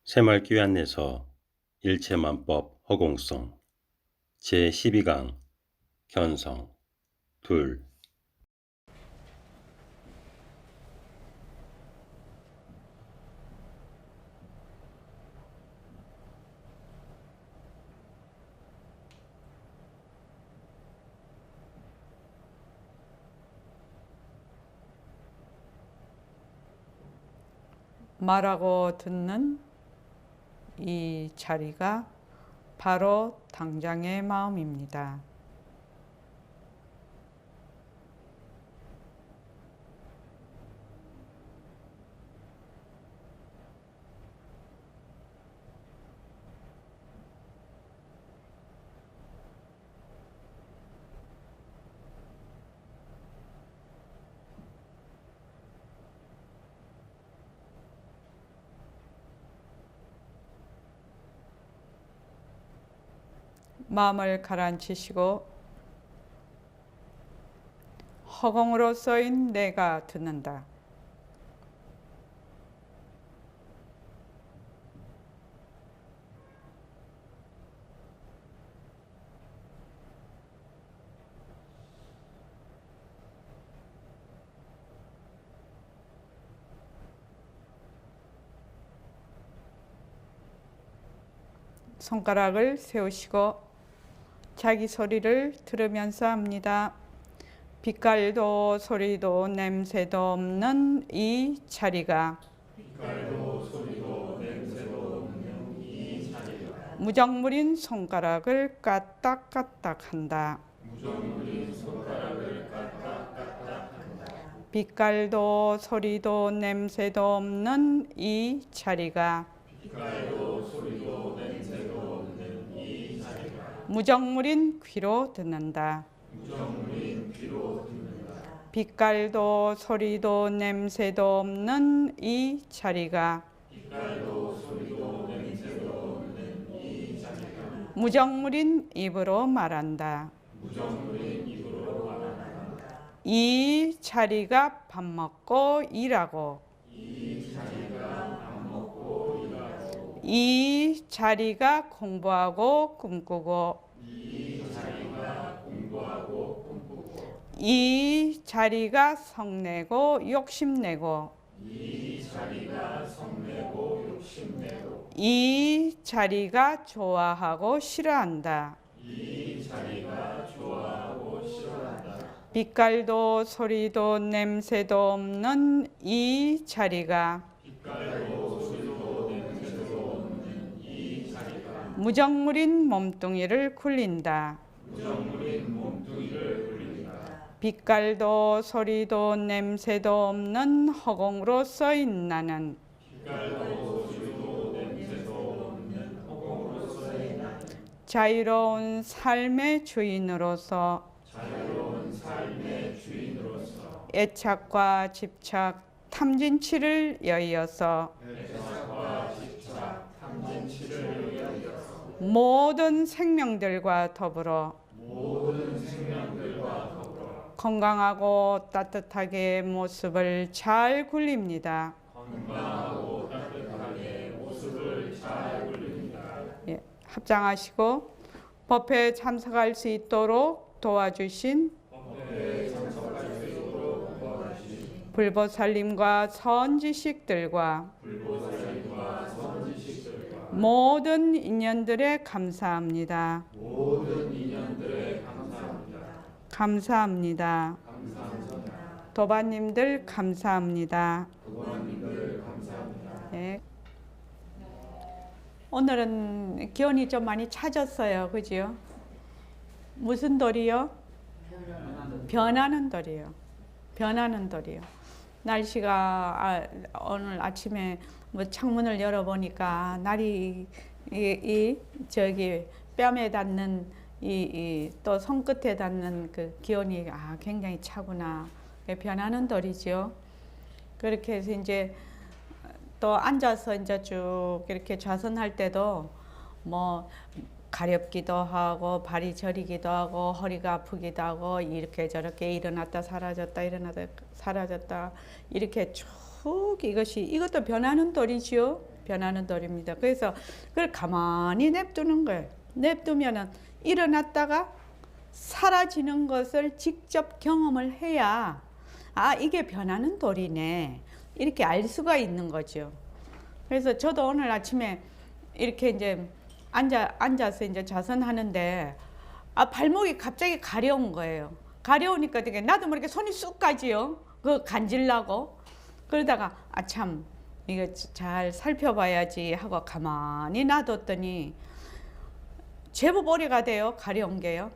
새말귀 안내서 일체만법 허공성 제12강 견성 둘 말하고 듣는 이 자리가 바로 당장의 마음입니다. 마음을 가라앉히시고 허공으로 써인 내가 듣는다. 손가락을 세우시고 자기 소리를 들으면서 합니다. 빛깔도 소리도 냄새도 없는 이 자리가 무정물인 손가락을 까딱까딱 한다. 빛깔도 소리도 냄새도 없는 이 자리가 무정물인 귀로 듣는다. 빛깔도 소리도 냄새도 없는 이 자리가 무정물인 입으로 말한다. 이 자리가 밥 먹고 일하고 이 자리가 공부하고 꿈꾸고 이 자리가 성내고 욕심내고 이 자리가 좋아하고 싫어한다. 빛깔도 소리도 냄새도 없는 이 자리가 무정물인 몸뚱이를 굴린다. 빛깔도 소리도 냄새도 없는 허공으로 써인 나는 자유로운 삶의 주인으로서 애착과 집착, 탐진치를 여의어서 모든 생명들과 더불어 건강하고 따뜻하게 모습을 잘 굴립니다. 예, 합장하시고 법회에 참석할 수 있도록 도와주신 불보살님과 선지식들과 모든 인연들에 감사합니다. 감사합니다. 도반님들 감사합니다. 네. 오늘은 기운이 좀 많이 차졌어요. 그죠? 무슨 돌이요? 변하는 돌이요. 변하는 돌이요. 날씨가 오늘 아침에 뭐 창문을 열어보니까 날이 저기 뺨에 닿는 또 손끝에 닿는 그 기온이 굉장히 차구나. 변하는 돌이죠. 그렇게 해서 이제 또 앉아서 이제 쭉 이렇게 좌선할 때도 뭐 가렵기도 하고 발이 저리기도 하고 허리가 아프기도 하고 이렇게 저렇게 일어났다 사라졌다 일어났다 사라졌다 이렇게 쭉 이것도 변하는 돌이지요. 변하는 돌입니다. 그래서 그걸 가만히 냅두는 거예요. 냅두면은 일어났다가 사라지는 것을 직접 경험을 해야 아, 이게 변하는 돌이네. 이렇게 알 수가 있는 거죠. 그래서 저도 오늘 아침에 이렇게 이제 앉아서 이제 좌선하는데 아, 발목이 갑자기 가려운 거예요. 가려우니까 되게 나도 모르게 손이 쑥 가지요. 그거 간질라고. 그러다가 아, 참 이거 잘 살펴봐야지 하고 가만히 놔뒀더니 제법 오래가 돼요. 가려운 게요.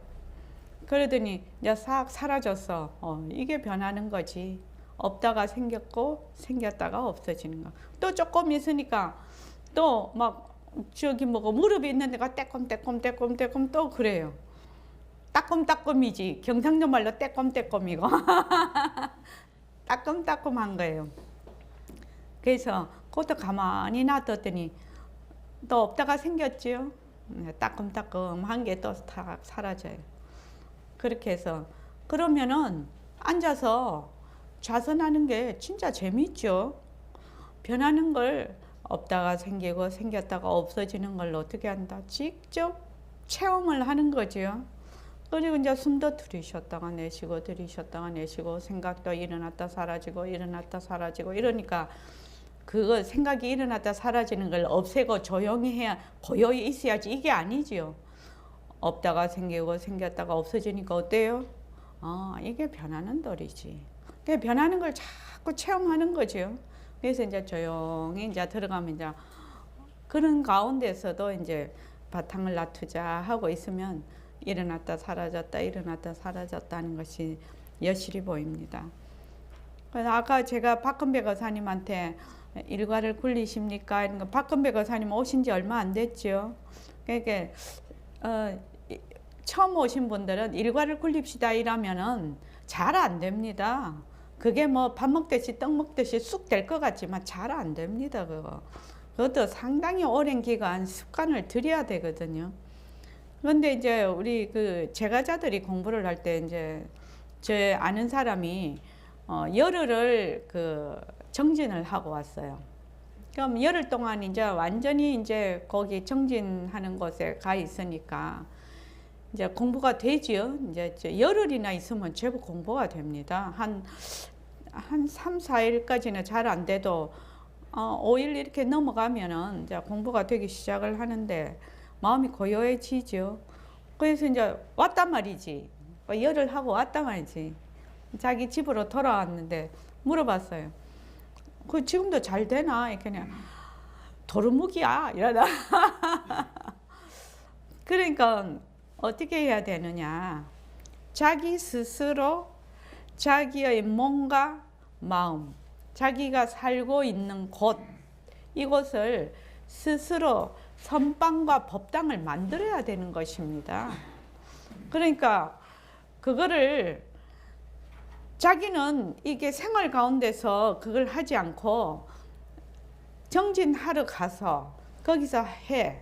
그러더니 이제 싹 사라졌어. 이게 변하는 거지. 없다가 생겼고 생겼다가 없어지는 거. 또 조금 있으니까 또 막 저기 뭐고 무릎이 있는 데가 떼꼼떼꼼 또 그래요. 따끔따끔이지. 경상도 말로 떼꼼떼꼼이고 따끔따끔한 거예요. 그래서 그것도 가만히 놔뒀더니 또 없다가 생겼지요. 따끔따끔한 게 또 사라져요. 그렇게 해서 그러면은 앉아서 좌선하는 게 진짜 재밌죠. 변하는 걸 없다가 생기고 생겼다가 없어지는 걸 어떻게 한다? 직접 체험을 하는 거죠. 그리고 이제 숨도 들이쉬었다가 내쉬고 들이쉬었다가 내쉬고 생각도 일어났다 사라지고 일어났다 사라지고 이러니까 그거 생각이 일어났다 사라지는 걸 없애고 조용히 해야 고요히 있어야지 이게 아니지요. 없다가 생기고 생겼다가 없어지니까 어때요? 이게 변하는 돌이지. 변하는 걸 자꾸 체험하는 거죠. 그래서 이제 조용히 이제 들어가면 이제 그런 가운데서도 이제 바탕을 놔두자 하고 있으면 일어났다 사라졌다 일어났다 사라졌다는 것이 여실히 보입니다. 그래서 아까 제가 박근배 거사님한테 일과를 굴리십니까? 이런 거 박근배 거사님 오신 지 얼마 안 됐죠. 그러니까 처음 오신 분들은 일과를 굴립시다 이러면은 잘 안 됩니다. 그게 뭐 밥 먹듯이 떡 먹듯이 쑥 될 것 같지만 잘 안 됩니다. 그것도 상당히 오랜 기간 습관을 들여야 되거든요. 그런데 이제 우리 그 제가자들이 공부를 할 때 이제 제 아는 사람이 열흘을 그 정진을 하고 왔어요. 그럼 열흘 동안 이제 완전히 이제 거기 정진하는 곳에 가 있으니까 이제 공부가 되지요. 이제 열흘이나 있으면 제법 공부가 됩니다. 한 3, 4일까지는 잘 안 돼도 5일 이렇게 넘어가면은 이제 공부가 되기 시작을 하는데 마음이 고요해지죠. 그래서 이제 왔단 말이지. 열흘 하고 왔단 말이지. 자기 집으로 돌아왔는데 물어봤어요. 그 지금도 잘 되나? 이렇게 그냥 도루묵이야 이러다. 그러니까 어떻게 해야 되느냐? 자기 스스로 자기의 몸과 마음, 자기가 살고 있는 곳, 이곳을 스스로 선방과 법당을 만들어야 되는 것입니다. 그러니까 그거를 자기는 이게 생활 가운데서 그걸 하지 않고 정진하러 가서 거기서 해.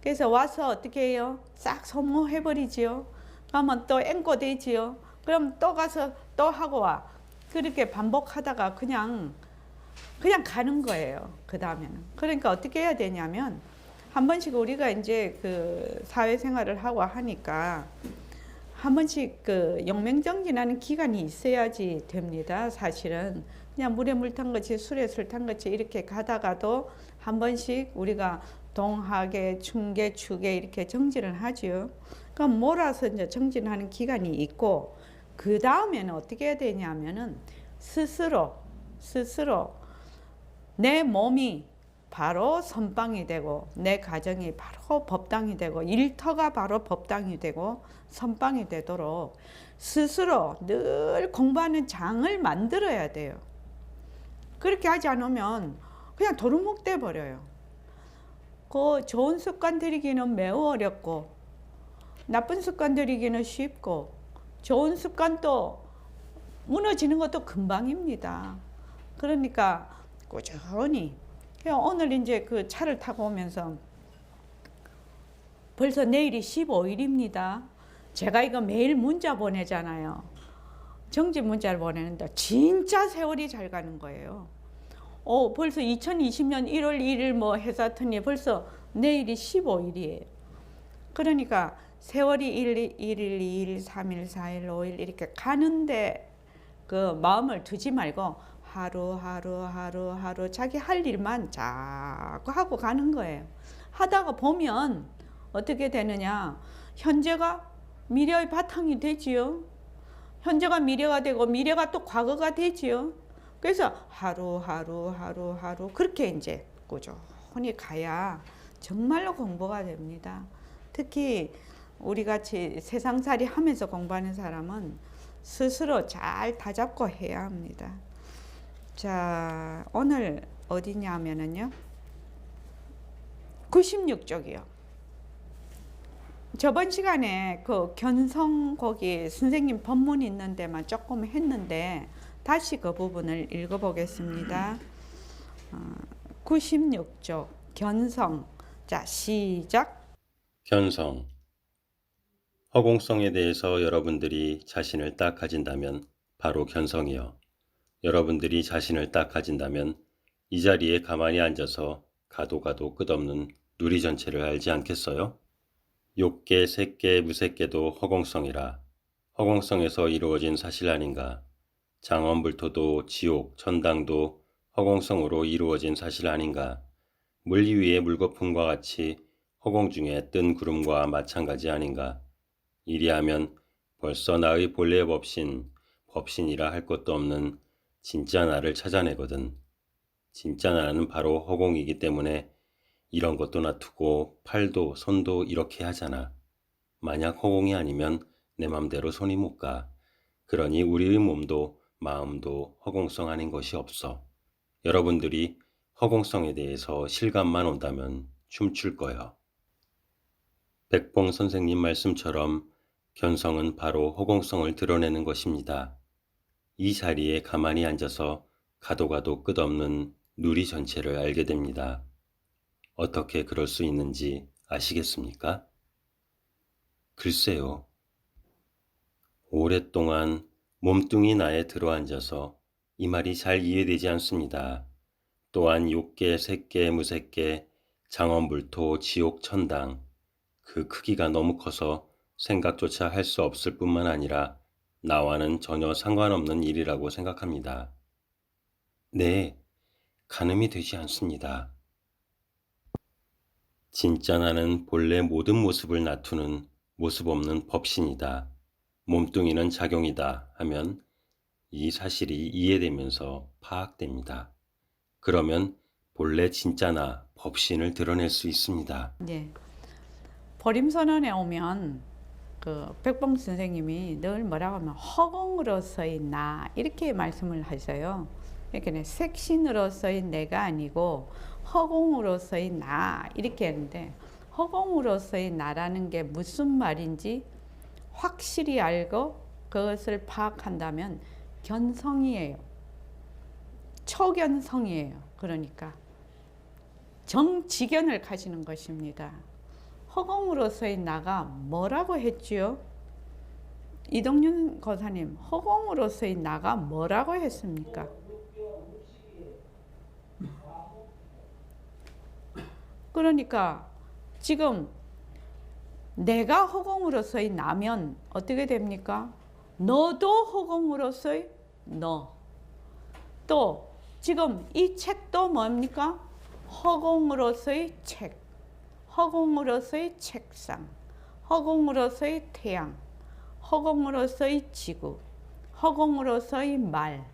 그래서 와서 어떻게 해요? 싹 소모해버리지요. 그러면 또 앵꼬되지요. 그럼 또 가서 또 하고 와. 그렇게 반복하다가 그냥 가는 거예요. 그 다음에는. 그러니까 어떻게 해야 되냐면 한 번씩 우리가 이제 그 사회생활을 하고 하니까 한 번씩 그 용맹정진하는 기간이 있어야지 됩니다. 사실은 그냥 물에 물 탄 것이 술에 술 탄 것이 이렇게 가다가도 한 번씩 우리가 동하계, 중계, 추계 이렇게 정진을 하죠. 그럼 몰아서 이제 정진하는 기간이 있고 그 다음에는 어떻게 해야 되냐면은 스스로 내 몸이 바로 선방이 되고 내 가정이 바로 법당이 되고 일터가 바로 법당이 되고 선방이 되도록 스스로 늘 공부하는 장을 만들어야 돼요. 그렇게 하지 않으면 그냥 도루묵 돼 버려요. 그 좋은 습관 들이기는 매우 어렵고 나쁜 습관 들이기는 쉽고 좋은 습관도 무너지는 것도 금방입니다. 그러니까 꾸준히 오늘 이제 그 차를 타고 오면서 벌써 내일이 15일입니다. 제가 이거 매일 문자 보내잖아요. 정지 문자를 보내는데 진짜 세월이 잘 가는 거예요. 벌써 2020년 1월 1일 뭐 해사더니 벌써 내일이 15일이에요. 그러니까 세월이 1일, 2일, 3일, 4일, 5일 이렇게 가는데 그 마음을 두지 말고 하루 자기 할 일만 자꾸 하고 가는 거예요. 하다가 보면 어떻게 되느냐? 현재가 미래의 바탕이 되지요. 현재가 미래가 되고 미래가 또 과거가 되지요. 그래서 하루 그렇게 이제 꾸준히 가야 정말로 공부가 됩니다. 특히 우리 같이 세상살이 하면서 공부하는 사람은 스스로 잘 다잡고 해야 합니다. 자, 오늘 어디냐면은요. 96쪽이요. 저번 시간에 그 견성 거기 선생님 법문 있는 데만 조금 했는데 다시 그 부분을 읽어보겠습니다. 96쪽 견성. 자, 시작. 견성. 허공성에 대해서 여러분들이 자신을 딱 가진다면 바로 견성이요. 여러분들이 자신을 딱 가진다면 이 자리에 가만히 앉아서 가도 끝없는 누리 전체를 알지 않겠어요? 욕계, 색계, 무색계도 허공성이라 허공성에서 이루어진 사실 아닌가. 장엄불토도 지옥, 천당도 허공성으로 이루어진 사실 아닌가. 물 위의 물거품과 같이 허공 중에 뜬 구름과 마찬가지 아닌가. 이리하면 벌써 나의 본래 법신이라 할 것도 없는 진짜 나를 찾아내거든. 진짜 나는 바로 허공이기 때문에 이런 것도 놔두고 팔도 손도 이렇게 하잖아. 만약 허공이 아니면 내 맘대로 손이 못 가. 그러니 우리의 몸도 마음도 허공성 아닌 것이 없어. 여러분들이 허공성에 대해서 실감만 온다면 춤출 거야. 백봉 선생님 말씀처럼 견성은 바로 허공성을 드러내는 것입니다. 이 자리에 가만히 앉아서 가도 끝없는 누리 전체를 알게 됩니다. 어떻게 그럴 수 있는지 아시겠습니까? 글쎄요. 오랫동안 몸뚱이 나에 들어앉아서 이 말이 잘 이해되지 않습니다. 또한 욕계, 색계, 무색계, 장엄불토, 지옥, 천당 그 크기가 너무 커서 생각조차 할 수 없을 뿐만 아니라 나와는 전혀 상관없는 일이라고 생각합니다. 네, 가늠이 되지 않습니다. 진짜 나는 본래 모든 모습을 나투는 모습 없는 법신이다. 몸뚱이는 작용이다 하면 이 사실이 이해되면서 파악됩니다. 그러면 본래 진짜 나 법신을 드러낼 수 있습니다. 네. 보림선언에 오면 그 백봉 선생님이 늘 뭐라고 하면 허공으로서의 나 이렇게 말씀을 하셔요. 그러니까 색신으로서의 내가 아니고 허공으로서의 나 이렇게 하는데 허공으로서의 나라는 게 무슨 말인지 확실히 알고 그것을 파악한다면 견성이에요. 초견성이에요. 그러니까 정지견을 가지는 것입니다. 허공으로서의 나가 뭐라고 했지요? 이동윤 거사님, 허공으로서의 나가 뭐라고 했습니까? 그러니까 지금 내가 허공으로서의 나면 어떻게 됩니까? 너도 허공으로서의 너. 또 지금 이 책도 뭡니까? 허공으로서의 책, 허공으로서의 책상, 허공으로서의 태양, 허공으로서의 지구, 허공으로서의 말,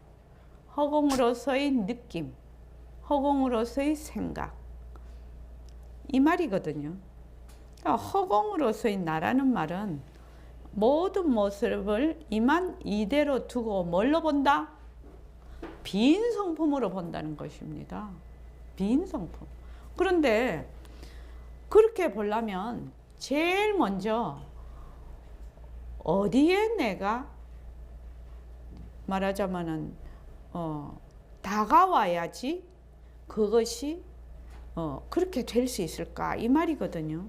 허공으로서의 느낌, 허공으로서의 생각. 이 말이거든요. 그러니까 허공으로서의 나라는 말은 모든 모습을 이만 이대로 두고 뭘로 본다? 빈 성품으로 본다는 것입니다. 빈 성품. 그런데 그렇게 보려면 제일 먼저 어디에 내가 말하자면은 다가와야지 그것이 그렇게 될 수 있을까 이 말이거든요.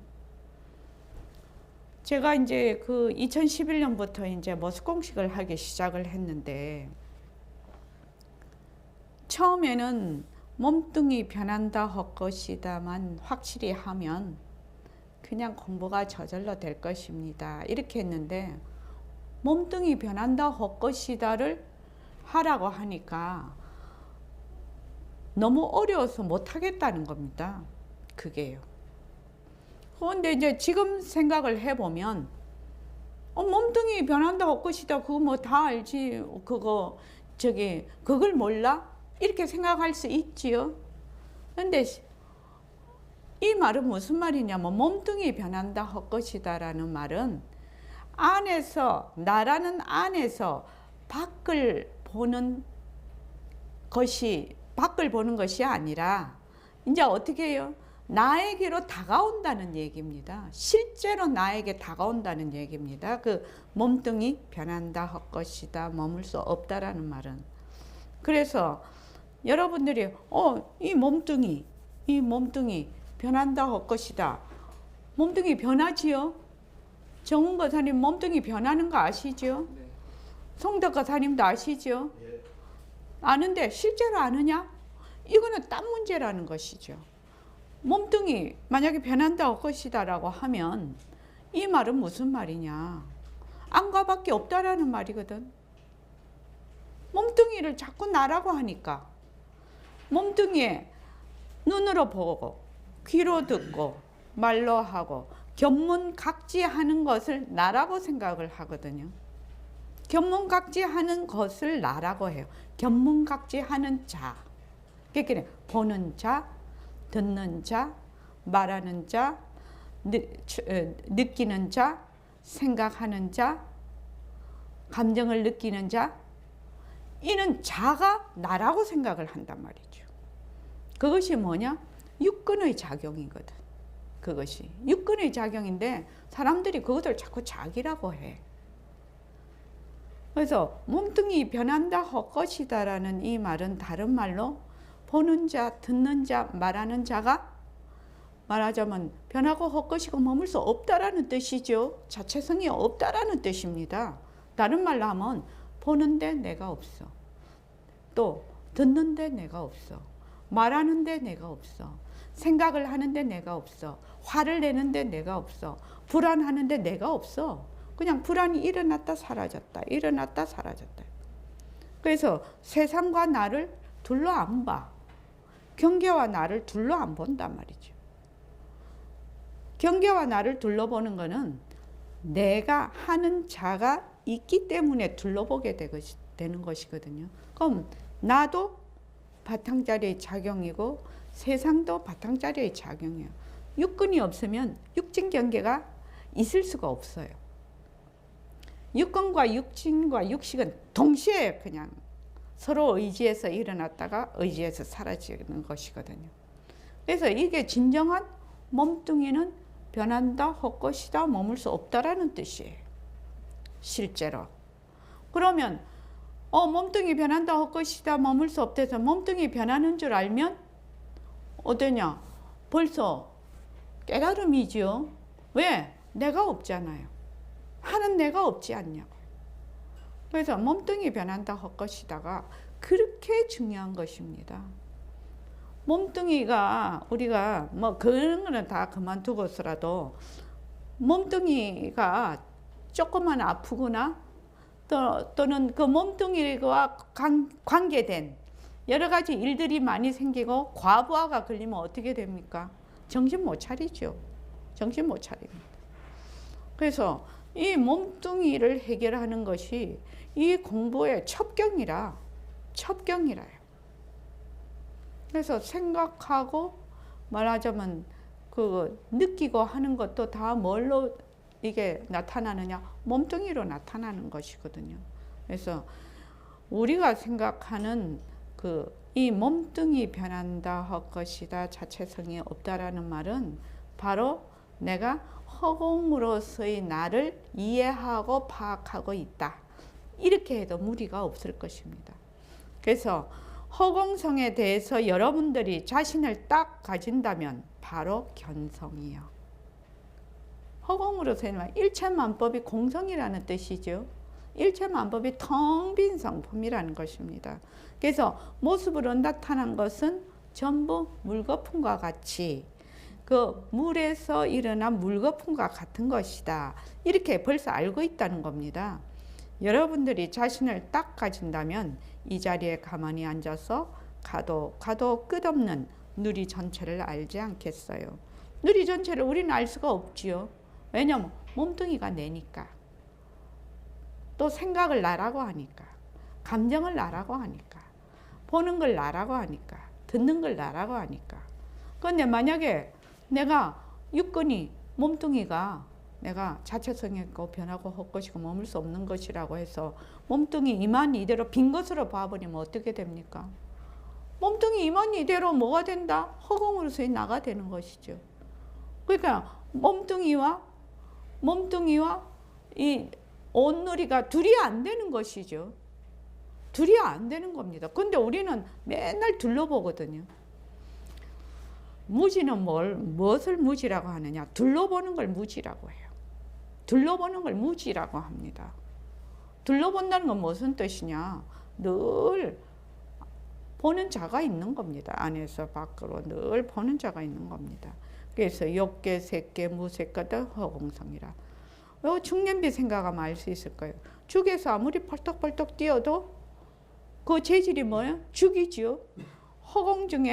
제가 이제 그 2011년부터 이제 머스 공식을 하기 시작을 했는데 처음에는 몸뚱이 변한다 헛것이다만 확실히 하면 그냥 공부가 저절로 될 것입니다. 이렇게 했는데 몸뚱이 변한다 헛것이다를 하라고 하니까 너무 어려워서 못하겠다는 겁니다. 그게요. 그런데 이제 지금 생각을 해보면 몸뚱이 변한다 헛것이다 그거 뭐 다 알지 그걸 몰라? 이렇게 생각할 수 있지요. 근데 이 말은 무슨 말이냐면 몸뚱이 변한다 헛것이다라는 말은 안에서 나라는 안에서 밖을 보는 것이 아니라 이제 어떻게 해요? 나에게로 다가온다는 얘기입니다. 실제로 나에게 다가온다는 얘기입니다. 그 몸뚱이 변한다 헛것이다 머물 수 없다라는 말은. 그래서 여러분들이 이 몸뚱이 변한다 헛것이다. 몸뚱이 변하지요? 정훈 거사님 몸뚱이 변하는 거 아시죠? 네. 송덕 거사님도 아시죠? 예. 아는데 실제로 아느냐? 이거는 딴 문제라는 것이죠. 몸뚱이 만약에 변한다 헛것이다라고 하면 이 말은 무슨 말이냐? 안과밖에 없다라는 말이거든. 몸뚱이를 자꾸 나라고 하니까 몸뚱이에 눈으로 보고 귀로 듣고 말로 하고 견문각지하는 것을 나라고 생각을 하거든요. 견문각지하는 것을 나라고 해요. 견문각지하는 자. 그러니까 보는 자, 듣는 자, 말하는 자, 느끼는 자, 생각하는 자, 감정을 느끼는 자, 이는 자가 나라고 생각을 한단 말이죠. 그것이 뭐냐? 육근의 작용이거든. 그것이 육근의 작용인데 사람들이 그것을 자꾸 자기라고 해. 그래서 몸뚱이 변한다 헛것이다라는 이 말은 다른 말로 보는 자, 듣는 자, 말하는 자가 말하자면 변하고 헛것이고 머물 수 없다라는 뜻이죠. 자체성이 없다라는 뜻입니다. 다른 말로 하면 보는데 내가 없어. 또 듣는데 내가 없어. 말하는데 내가 없어. 생각을 하는데 내가 없어. 화를 내는데 내가 없어. 불안하는데 내가 없어. 그냥 불안이 일어났다 사라졌다. 일어났다 사라졌다. 그래서 세상과 나를 둘러 안 봐. 경계와 나를 둘러 안 본단 말이죠. 경계와 나를 둘러보는 거는 내가 하는 자가 있기 때문에 둘러보게 되는 것이거든요. 그럼 나도 바탕자리의 작용이고 세상도 바탕자리의 작용이에요. 육근이 없으면 육진 경계가 있을 수가 없어요. 육근과 육진과 육식은 동시에 그냥 서로 의지해서 일어났다가 의지해서 사라지는 것이거든요. 그래서 이게 진정한 몸뚱이는 변한다, 헛것이다, 머물 수 없다라는 뜻이에요. 실제로. 그러면 몸뚱이 변한다, 헛것이다, 머물 수 없대서 몸뚱이 변하는 줄 알면 어떠냐? 벌써 깨달음이지요. 왜? 내가 없잖아요. 하는 내가 없지 않냐고. 그래서 몸뚱이 변한다 헛것이다가 그렇게 중요한 것입니다. 몸뚱이가 우리가 뭐 그런 거는 다 그만두고서라도 몸뚱이가 조금만 아프거나 또는 그 몸뚱이와 관계된 여러 가지 일들이 많이 생기고 과부하가 걸리면 어떻게 됩니까? 정신 못 차리죠. 정신 못 차립니다. 그래서 이 몸뚱이를 해결하는 것이 이 공부의 첩경이라요. 그래서 생각하고 말하자면 그 느끼고 하는 것도 다 뭘로 이게 나타나느냐? 몸뚱이로 나타나는 것이거든요. 그래서 우리가 생각하는 이 몸뚱이 변한다 헛것이다 자체성이 없다라는 말은 바로 내가 허공으로서의 나를 이해하고 파악하고 있다. 이렇게 해도 무리가 없을 것입니다. 그래서 허공성에 대해서 여러분들이 자신을 딱 가진다면 바로 견성이요. 허공으로서는 일체만법이 공성이라는 뜻이죠. 일체만법이 텅 빈 성품이라는 것입니다. 그래서 모습으로 나타난 것은 전부 물거품과 같이 그 물에서 일어난 물거품과 같은 것이다. 이렇게 벌써 알고 있다는 겁니다. 여러분들이 자신을 딱 가진다면 이 자리에 가만히 앉아서 가도 끝없는 누리 전체를 알지 않겠어요. 누리 전체를 우리는 알 수가 없지요. 왜냐면 몸뚱이가 내니까. 또 생각을 나라고 하니까. 감정을 나라고 하니까. 보는 걸 나라고 하니까. 듣는 걸 나라고 하니까. 그런데 만약에 내가 육근이 몸뚱이가 내가 자체성이 있고 변하고 헛것이고 머물 수 없는 것이라고 해서 몸뚱이 이만이 이대로 빈 것으로 봐버리면 어떻게 됩니까? 몸뚱이 이만이 이대로 뭐가 된다? 허공으로서의 나가 되는 것이죠. 그러니까 몸뚱이와 이 온누리가 둘이 안 되는 것이죠. 둘이 안 되는 겁니다. 근데 우리는 맨날 둘러보거든요. 무지는 무엇을 무지라고 하느냐? 둘러보는 걸 무지라고 해요. 둘러보는 걸 무지라고 합니다. 둘러본다는 건 무슨 뜻이냐? 늘 보는 자가 있는 겁니다. 안에서 밖으로 늘 보는 자가 있는 겁니다. 그래서 욕계, 색계, 무색계도 허공성이라. 중년비 생각하면 알 수 있을 거예요. 죽에서 아무리 펄떡펄떡 뛰어도 그 재질이 뭐예요? 죽이지요. 허공성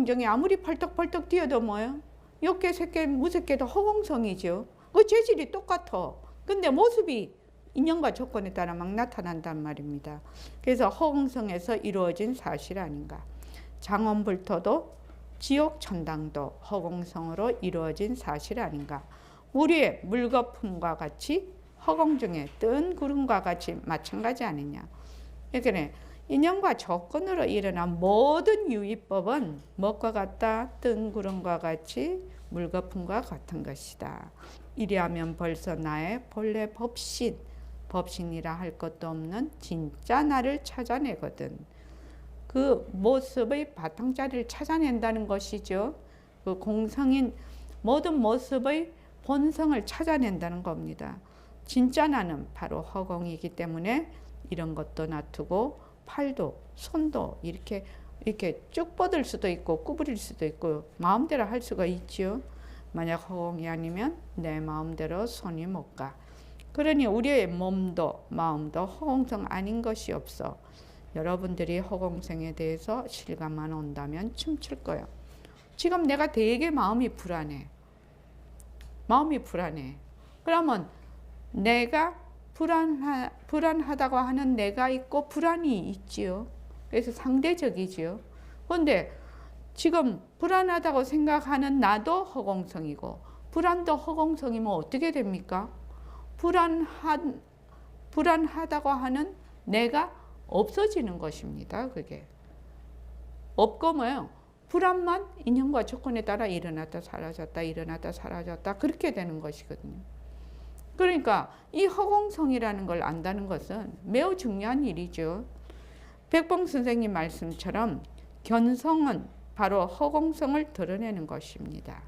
중에 아무리 펄떡펄떡 뛰어도 뭐예요? 욕계, 색계, 무색계도 허공성이죠. 그 재질이 똑같아. 근데 모습이 인연과 조건에 따라 막 나타난단 말입니다. 그래서 허공성에서 이루어진 사실 아닌가. 장원불토도 지옥 천당도 허공성으로 이루어진 사실 아닌가. 우리의 물거품과 같이 허공 중에 뜬 구름과 같이 마찬가지 아니냐. 그러니까 인연과 조건으로 일어난 모든 유의법은 무엇과 같다? 뜬 구름과 같이 물거품과 같은 것이다. 이리하면 벌써 나의 본래 법신이라 할 것도 없는 진짜 나를 찾아내거든. 그 모습의 바탕자리를 찾아낸다는 것이죠. 그 공성인 모든 모습의 본성을 찾아낸다는 겁니다. 진짜 나는 바로 허공이기 때문에 이런 것도 놔두고 팔도 손도 이렇게 쭉 뻗을 수도 있고 구부릴 수도 있고 마음대로 할 수가 있죠. 만약 허공이 아니면 내 마음대로 손이 못 가. 그러니 우리의 몸도 마음도 허공성 아닌 것이 없어. 여러분들이 허공성에 대해서 실감만 온다면 춤출 거예요. 지금 내가 되게 마음이 불안해. 그러면 내가 불안하다고 하는 내가 있고 불안이 있지요. 그래서 상대적이지요. 그런데 지금 불안하다고 생각하는 나도 허공성이고 불안도 허공성이면 어떻게 됩니까? 불안하다고 하는 내가 없어지는 것입니다. 그게 없고 뭐예요? 불안만 인연과 조건에 따라 일어났다 사라졌다 그렇게 되는 것이거든요. 그러니까 이 허공성이라는 걸 안다는 것은 매우 중요한 일이죠. 백봉 선생님 말씀처럼 견성은 바로 허공성을 드러내는 것입니다.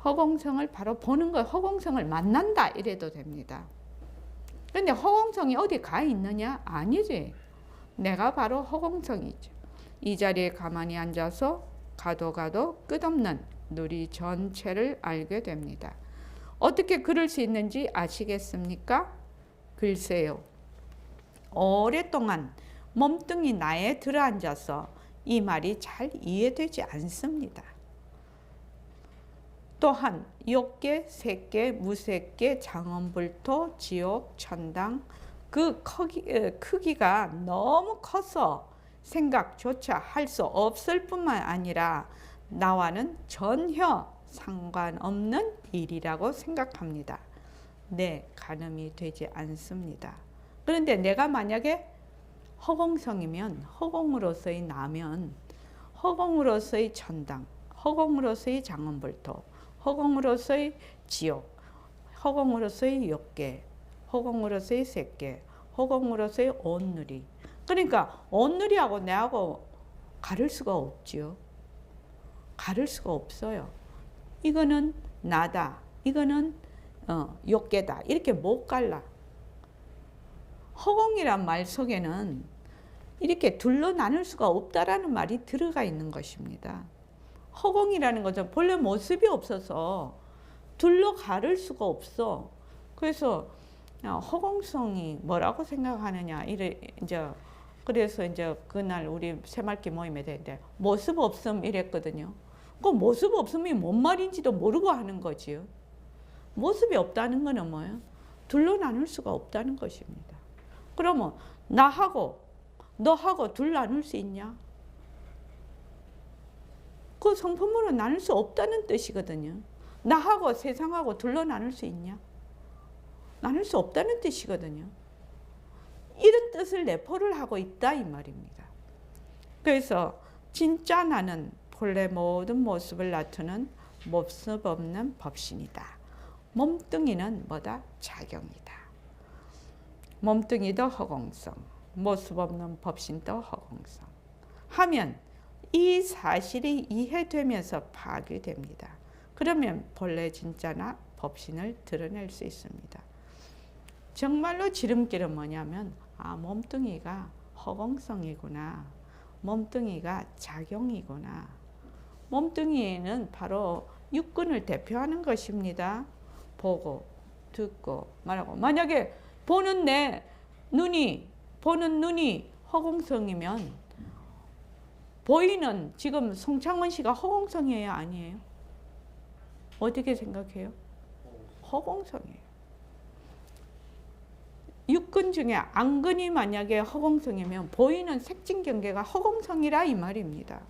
허공성을 바로 보는 것, 허공성을 만난다 이래도 됩니다. 그런데 허공성이 어디 가 있느냐? 아니지. 내가 바로 허공성이죠. 이 자리에 가만히 앉아서 가도 끝없는 누리 전체를 알게 됩니다. 어떻게 그럴 수 있는지 아시겠습니까? 글쎄요. 오랫동안 몸뚱이 나에 들어앉아서 이 말이 잘 이해되지 않습니다. 또한 욕계, 색계, 무색계, 장엄불토, 지옥, 천당 그 크기가 너무 커서 생각조차 할 수 없을 뿐만 아니라 나와는 전혀 상관없는 일이라고 생각합니다. 네, 가늠이 되지 않습니다. 그런데 내가 만약에 허공성이면 허공으로서의 나면 허공으로서의 천당, 허공으로서의 장엄불토, 허공으로서의 지옥, 허공으로서의 욕계, 허공으로서의 색계, 허공으로서의 온누리. 그러니까 온누리하고 내하고 가를 수가 없지요. 가를 수가 없어요. 이거는 나다. 이거는 욕계다. 이렇게 못 갈라. 허공이란 말 속에는 이렇게 둘로 나눌 수가 없다라는 말이 들어가 있는 것입니다. 허공이라는 것은 본래 모습이 없어서 둘로 가를 수가 없어. 그래서 허공성이 뭐라고 생각하느냐 이래 이제 그래서 이제 그날 우리 새말기 모임에 대는데 모습 없음 이랬거든요. 그 모습 없음이 뭔 말인지도 모르고 하는 거지요. 모습이 없다는 거는 뭐예요? 둘로 나눌 수가 없다는 것입니다. 그러면 나하고 너하고 둘 나눌 수 있냐? 그 성품으로 나눌 수 없다는 뜻이거든요. 나하고 세상하고 둘로 나눌 수 있냐? 나눌 수 없다는 뜻이거든요. 이런 뜻을 내포를 하고 있다 이 말입니다. 그래서 진짜 나는 본래 모든 모습을 나타내는 모습 없는 법신이다. 몸뚱이는 뭐다? 작용이다. 몸뚱이도 허공성, 모습 없는 법신도 허공성 하면 이 사실이 이해되면서 파괴됩니다. 그러면 본래 진짜나 법신을 드러낼 수 있습니다. 정말로 지름길은 뭐냐면 몸뚱이가 허공성이구나. 몸뚱이가 작용이구나. 몸뚱이는 바로 육근을 대표하는 것입니다. 보고 듣고 말하고 만약에 보는 눈이 허공성이면 보이는 지금 송창원 씨가 허공성이에요? 아니에요? 어떻게 생각해요? 허공성이에요. 육근 중에 안근이 만약에 허공성이면 보이는 색진경계가 허공성이라 이 말입니다.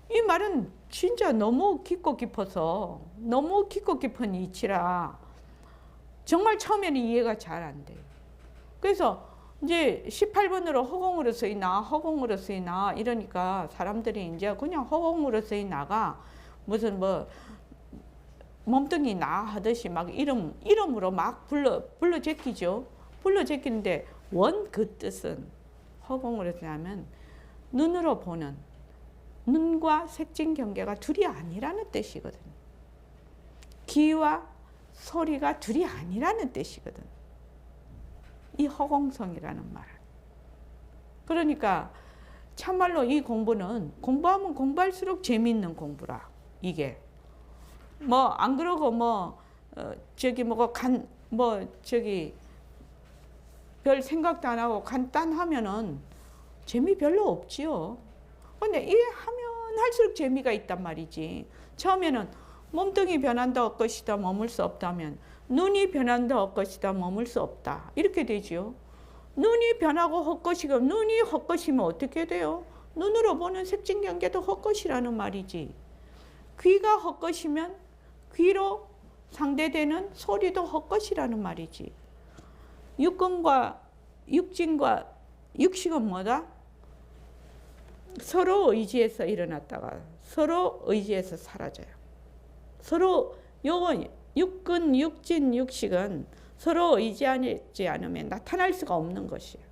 이 말은 진짜 너무 깊고 깊어서 너무 깊고 깊은 이치라 정말 처음에는 이해가 잘 안 돼요. 그래서 이제 18번으로 허공으로 쓰이나 이러니까 사람들이 이제 그냥 허공으로 쓰이나가 무슨 뭐 몸뚱이 나 하듯이 막 이름으로 막 불러 제끼죠. 불러 제끼는데 원 그 뜻은 허공으로 쓰면 눈으로 보는 눈과 색진 경계가 둘이 아니라는 뜻이거든요. 귀와 소리가 둘이 아니라는 뜻이거든. 이 허공성이라는 말. 그러니까 참말로 이 공부는 공부하면 공부할수록 재미있는 공부라. 이게 뭐 안 그러고 별 생각도 안 하고 간단하면은 재미 별로 없지요. 근데 이해하면 할수록 재미가 있단 말이지. 처음에는 몸뚱이 변한다 할 것이다 머물 수 없다면 눈이 변한다 할 것이다 머물 수 없다. 이렇게 되지요. 눈이 변하고 헛것이고 눈이 헛것이면 어떻게 돼요? 눈으로 보는 색진경계도 헛것이라는 말이지. 귀가 헛것이면 귀로 상대되는 소리도 헛것이라는 말이지. 육근과 육진과 육식은 뭐다? 서로 의지해서 일어났다가 서로 의지해서 사라져요. 서로 요건 육근, 육진, 육식은 서로 의지하지 않으면 나타날 수가 없는 것이에요.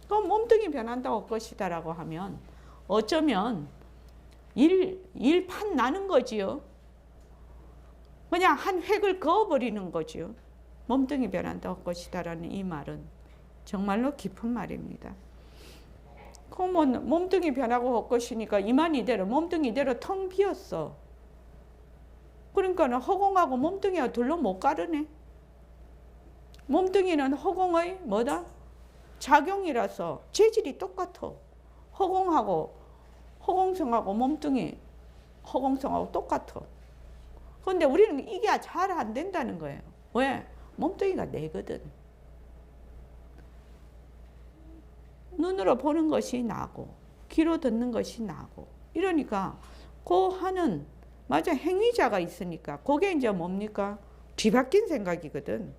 그럼 몸뚱이 변한다고 할 것이다라고 하면 어쩌면 일판 나는 거지요. 그냥 한 획을 그어버리는 거지요. 몸뚱이 변한다고 할 것이다라는 이 말은 정말로 깊은 말입니다. 그러면 몸뚱이 변하고 할 것이니까 이만 이대로 몸뚱이 이대로 텅 비었어. 그러니까 허공하고 몸뚱이가 둘로 못 가르네. 몸뚱이는 허공의 뭐다? 작용이라서 재질이 똑같아. 허공성하고 몸뚱이 허공성하고 똑같아. 그런데 우리는 이게 잘 안 된다는 거예요. 왜? 몸뚱이가 내거든. 눈으로 보는 것이 나고 귀로 듣는 것이 나고 이러니까 그 하는 맞아 행위자가 있으니까 그게 이제 뭡니까? 뒤바뀐 생각이거든.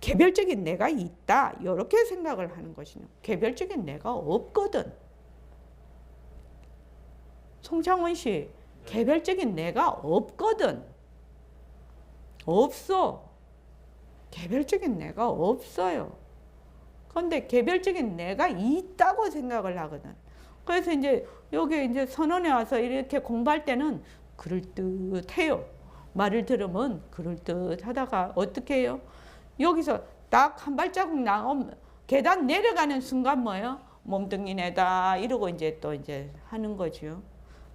개별적인 내가 있다 이렇게 생각을 하는 것이냐. 개별적인 내가 없거든. 송창원 씨 개별적인 내가 없거든. 없어. 개별적인 내가 없어요. 그런데 개별적인 내가 있다고 생각을 하거든. 그래서 이제 여기 이제 선원에 와서 이렇게 공부할 때는 그럴듯해요. 말을 들으면 그럴듯하다가 어떻게 해요? 여기서 딱 한 발자국 나오면 계단 내려가는 순간 뭐예요? 몸뚱이 내다 이러고 이제 또 이제 하는 거죠.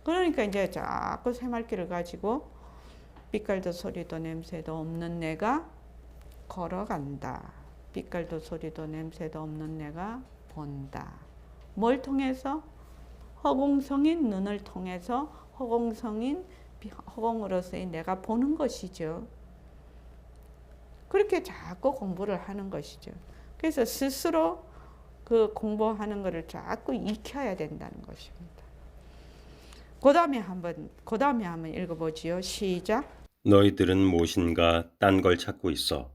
그러니까 이제 자꾸 새말귀를 가지고 빛깔도 소리도 냄새도 없는 내가 걸어간다. 빛깔도 소리도 냄새도 없는 내가 본다. 뭘 통해서? 허공성인 눈을 통해서 허공으로서의 내가 보는 것이죠. 그렇게 자꾸 공부를 하는 것이죠. 그래서 스스로 그 공부하는 것을 자꾸 익혀야 된다는 것입니다. 그 다음에 한번 읽어보지요. 시작. 너희들은 무엇인가 딴 걸 찾고 있어.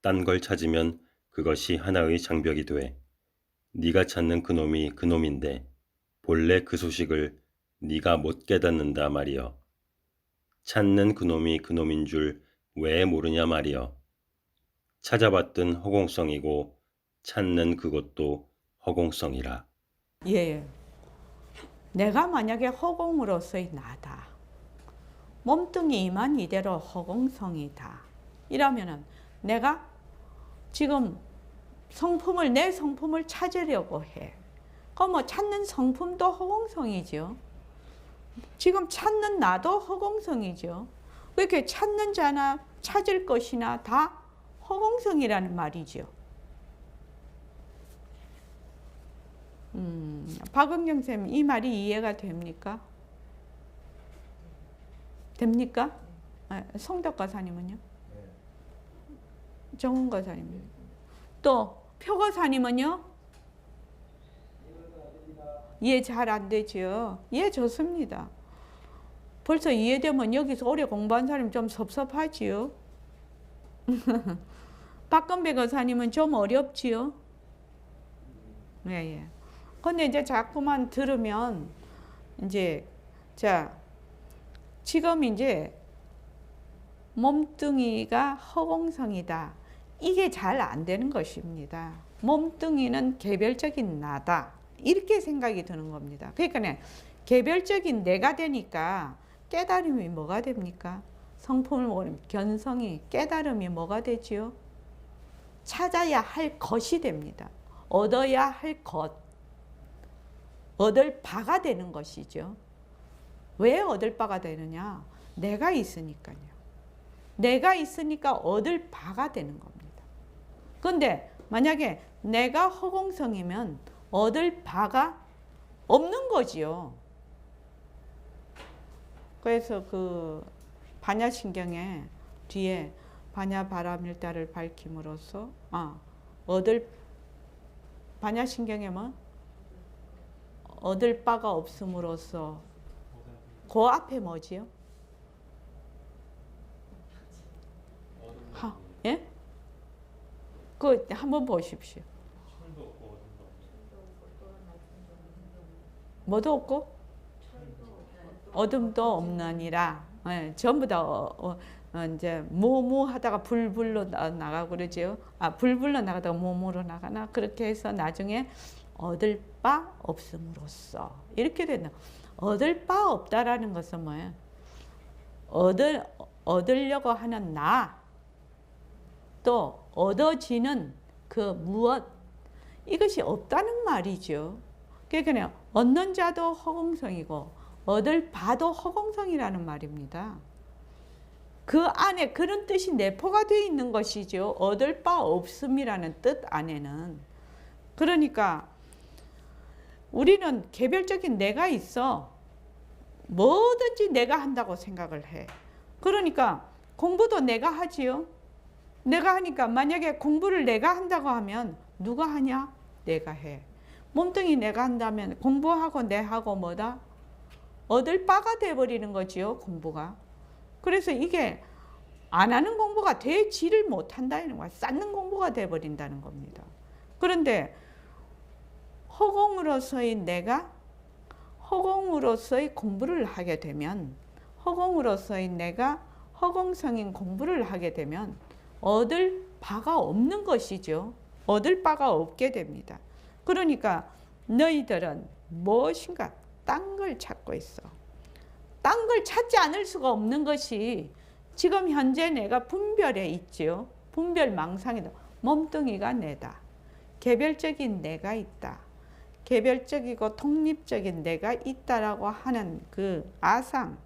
딴 걸 찾으면 그것이 하나의 장벽이 돼. 네가 찾는 그놈이 그놈인데 본래 그 소식을 네가 못 깨닫는다 말이여. 찾는 그놈이 그놈인 줄 왜 모르냐 말이여. 찾아봤던 허공성이고 찾는 그것도 허공성이라. 예. 내가 만약에 허공으로서의 나다. 몸뚱이만 이대로 허공성이다. 이러면은 내가 지금 내 성품을 찾으려고 해. 그럼 뭐 찾는 성품도 허공성이죠. 지금 찾는 나도 허공성이죠. 그렇게 찾는 자나 찾을 것이나 다 허공성이라는 말이죠. 박은경 쌤, 이 말이 이해가 됩니까? 됩니까? 성덕 가사님은요? 정훈 가사님은요? 또 표 가사님은요? 이해 잘 안 되죠? 이해 좋습니다. 벌써 이해되면 여기서 오래 공부한 사람이 좀 섭섭하지요? 박건배 가사님은 좀 어렵지요? 예. 근데 이제 자꾸만 들으면 이제 지금 이제 몸뚱이가 허공성이다. 이게 잘 안 되는 것입니다. 몸뚱이는 개별적인 나다. 이렇게 생각이 드는 겁니다. 그러니까 개별적인 내가 되니까 깨달음이 뭐가 됩니까? 성품을 모르면 견성이 깨달음이 뭐가 되지요? 찾아야 할 것이 됩니다. 얻어야 할 것. 얻을 바가 되는 것이죠. 왜 얻을 바가 되느냐? 내가 있으니까요. 내가 있으니까 얻을 바가 되는 겁니다. 그런데 만약에 내가 허공성이면 얻을 바가 없는 거지요. 그래서 그 반야신경에 뒤에 반야바라밀다를 밝힘으로써 반야신경에 뭐 얻을 바가 없음으로써 그 앞에 뭐지요? 예? 그 한번 보십시오. 뭐도 없고 어둠도 없느니라. 전부 다 이제 무무하다가 불불로 나가고 그러죠. 불불로 나가다가 무무로 나가나 그렇게 해서 나중에 얻을 바 없음으로써 이렇게 된다. 얻을 바 없다라는 것은 뭐예요? 얻으려고 하는 나, 또 얻어지는 그 무엇, 이것이 없다는 말이죠. 그러니까 얻는 자도 허공성이고 얻을 바도 허공성이라는 말입니다. 그 안에 그런 뜻이 내포가 되어 있는 것이죠. 얻을 바 없음이라는 뜻 안에는. 그러니까 우리는 개별적인 내가 있어. 뭐든지 내가 한다고 생각을 해. 그러니까 공부도 내가 하지요. 내가 하니까 만약에 공부를 내가 한다고 하면 누가 하냐? 내가 해. 몸뚱이 내가 한다면 공부하고 내하고 뭐다? 얻을 바가 돼버리는 거지요. 공부가. 그래서 이게 안 하는 공부가 되지를 못한다는 거야. 쌓는 공부가 돼버린다는 겁니다. 그런데 허공으로서의 내가 허공으로서의 공부를 하게 되면 허공으로서의 내가 허공성인 공부를 하게 되면 얻을 바가 없는 것이죠. 얻을 바가 없게 됩니다. 그러니까 너희들은 무엇인가 딴 걸 찾고 있어. 딴 걸 찾지 않을 수가 없는 것이 지금 현재 내가 분별에 있지요. 분별 망상이다. 몸뚱이가 내다. 개별적인 내가 있다. 개별적이고 독립적인 내가 있다라고 하는 그 아상,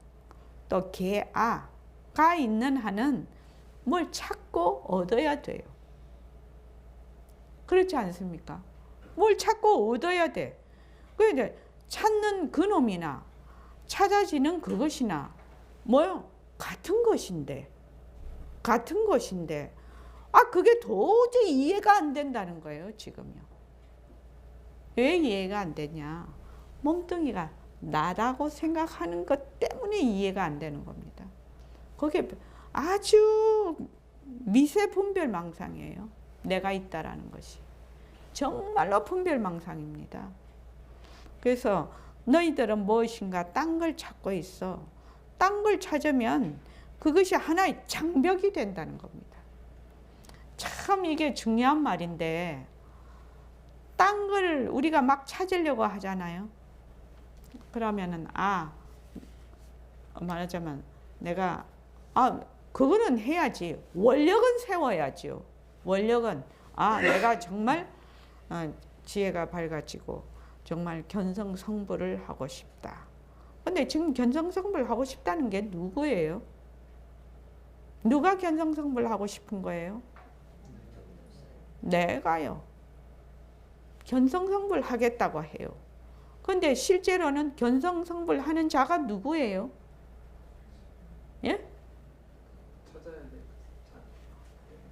또 개아가 있는 한은 뭘 찾고 얻어야 돼요. 그렇지 않습니까? 뭘 찾고 얻어야 돼. 그런데 찾는 그놈이나 찾아지는 그것이나 뭐요? 같은 것인데 그게 도저히 이해가 안 된다는 거예요. 지금요. 왜 이해가 안 되냐? 몸뚱이가 나라고 생각하는 것 때문에 이해가 안 되는 겁니다. 그게 아주 미세 분별망상이에요. 내가 있다라는 것이 정말로 분별망상입니다. 그래서 너희들은 무엇인가 딴 걸 찾고 있어. 딴 걸 찾으면 그것이 하나의 장벽이 된다는 겁니다. 참 이게 중요한 말인데 딴 걸 우리가 막 찾으려고 하잖아요. 그러면은 말하자면 내가 그거는 해야지. 원력은 세워야죠. 원력은 내가 정말 지혜가 밝아지고 정말 견성성불을 하고 싶다. 근데 지금 견성성불 하고 싶다는 게 누구예요? 누가 견성성불 하고 싶은 거예요? 내가요. 견성성불 하겠다고 해요. 근데 실제로는 견성성불 하는 자가 누구예요? 예?